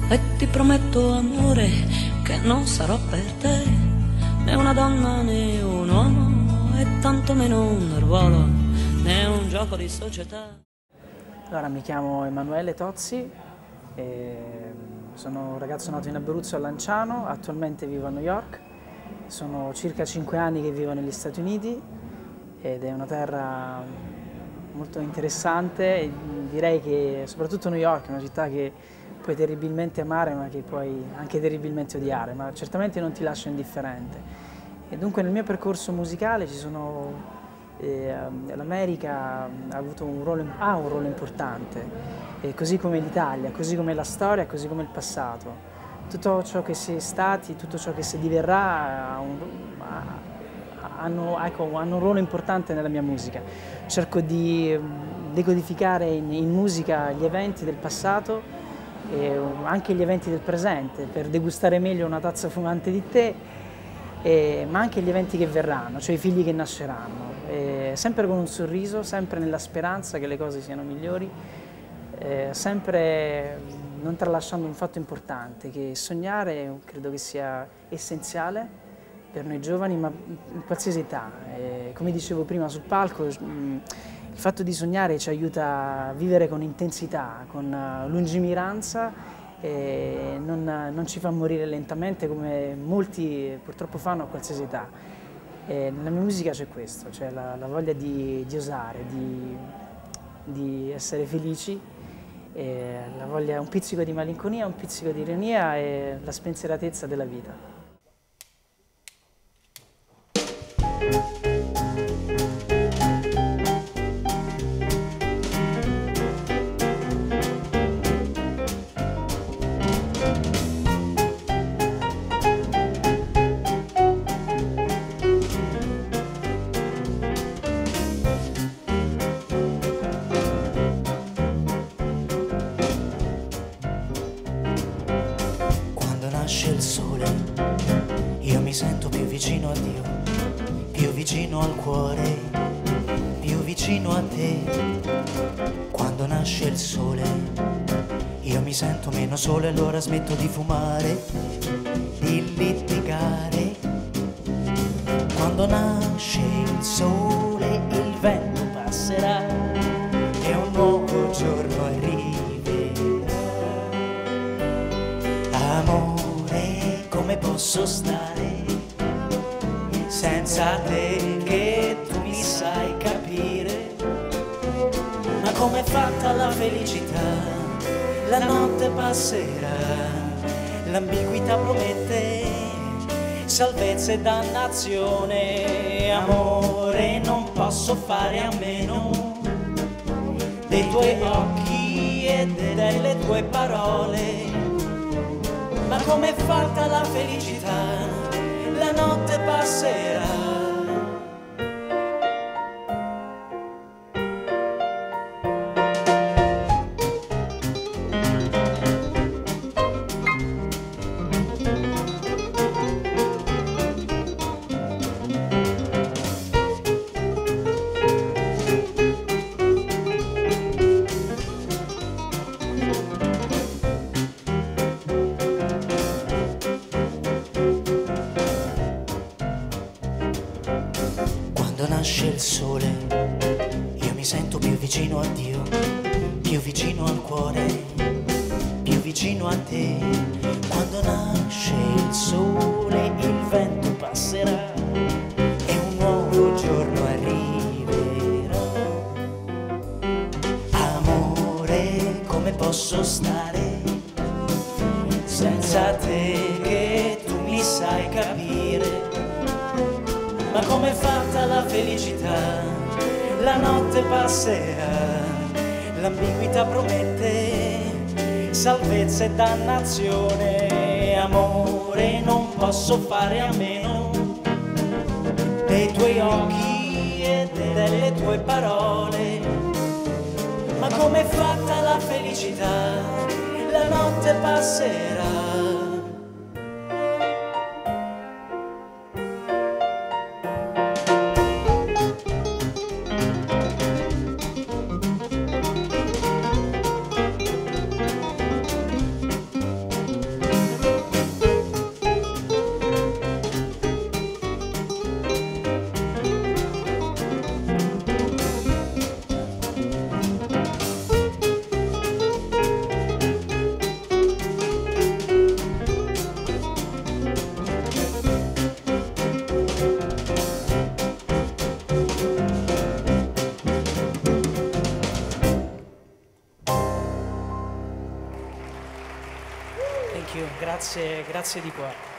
e ti prometto amore che non sarò per te né una donna né un uomo e tantomeno un ruolo né un gioco di società. Allora, mi chiamo Emanuele Tozzi, sono un ragazzo nato in Abruzzo a Lanciano, attualmente vivo a New York, sono circa 5 anni che vivo negli Stati Uniti ed è una terra molto interessante e direi che soprattutto New York è una città che puoi terribilmente amare ma che puoi anche terribilmente odiare, ma certamente non ti lascia indifferente. E dunque nel mio percorso musicale l'America ha un ruolo importante, così come l'Italia, così come la storia, così come il passato. Tutto ciò che si è stati, tutto ciò che si diverrà hanno un ruolo importante nella mia musica. Cerco di decodificare in musica gli eventi del passato e anche gli eventi del presente per degustare meglio una tazza fumante di tè, ma anche gli eventi che verranno, cioè i figli che nasceranno, sempre con un sorriso, sempre nella speranza che le cose siano migliori, sempre non tralasciando un fatto importante, che sognare credo che sia essenziale per noi giovani, ma in qualsiasi età. Come dicevo prima sul palco, il fatto di sognare ci aiuta a vivere con intensità, con lungimiranza e non ci fa morire lentamente come molti purtroppo fanno a qualsiasi età. Nella mia musica c'è questo, cioè la voglia di osare, di essere felici, la voglia, un pizzico di malinconia, un pizzico di ironia e la spensieratezza della vita. Nasce il sole, io mi sento più vicino a Dio, più vicino al cuore, più vicino a te. Quando nasce il sole, io mi sento meno solo e allora smetto di fumare, di litigare. Quando nasce il sole, il vento passerà e un nuovo giorno arriverà. Amore, come posso stare senza te che tu mi sai capire? Ma com'è fatta la felicità? La notte passerà, l'ambiguità promette salvezza e dannazione. Amore, non posso fare a meno dei tuoi occhi e delle tue parole. Ma com'è fatta la felicità? La notte passerà. Quando nasce il sole, io mi sento più vicino a Dio, più vicino al cuore, più vicino a te. Quando nasce il sole, il vento passerà e un nuovo giorno arriverà. Amore, come posso stare senza te che tu mi sai capire? Ma com'è fatta la felicità? La notte passerà, l'ambiguità promette salvezza e dannazione. Amore, non posso fare a meno dei tuoi occhi e delle tue parole. Ma com'è fatta la felicità? La notte passerà. you, grazie di cuore.